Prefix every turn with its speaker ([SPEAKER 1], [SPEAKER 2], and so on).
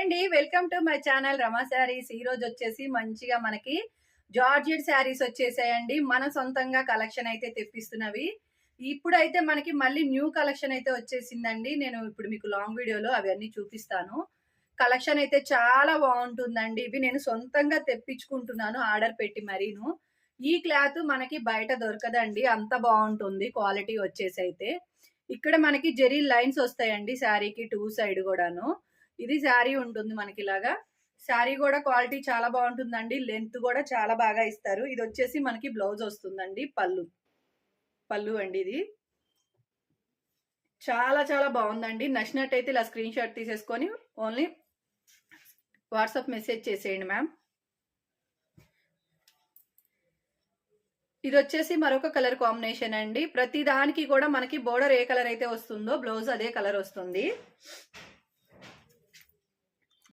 [SPEAKER 1] అండి, welcome to my channel రమా శారీస్. ఈ రోజు వచ్చేసి మంచిగా మనకి జార్జెట్ శారీస్ వచ్చేసాయండి. మన సొంతంగా కలెక్షన్ అయితే తెప్పిస్తున్నవి. ఇప్పుడైతే మనకి మళ్ళీ న్యూ కలెక్షన్ అయితే వచ్చేసిందండి. నేను ఇప్పుడు మీకు లాంగ్ వీడియోలో అవన్నీ చూపిస్తాను. కలెక్షన్ అయితే చాలా బాగుంటుందండి. ఇవి నేను సొంతంగా తెప్పించుకుంటున్నాను ఆర్డర్ పెట్టి మరీను. ఈ క్లాత్ మనకి బయట దొరకదండి, అంత బాగుంటుంది క్వాలిటీ వచ్చేసి. అయితే ఇక్కడ మనకి జెరీ లైన్స్ వస్తాయండి శారీకి టూ సైడ్ కూడాను. ఇది శారీ ఉంటుంది మనకి ఇలాగా. శారీ కూడా క్వాలిటీ చాలా బాగుంటుందండి. లెంత్ కూడా చాలా బాగా ఇస్తారు. ఇది వచ్చేసి మనకి బ్లౌజ్ వస్తుందండి. పళ్ళు అండి ఇది. చాలా చాలా బాగుందండి. నచ్చినట్టయితే ఇలా స్క్రీన్ షాట్ తీసేసుకొని ఓన్లీ వాట్సాప్ మెసేజ్ చేసేయండి మ్యామ్. ఇది వచ్చేసి మరొక కలర్ కాంబినేషన్ అండి. ప్రతి దానికి కూడా మనకి బోర్డర్ ఏ కలర్ అయితే వస్తుందో బ్లౌజ్ అదే కలర్ వస్తుంది.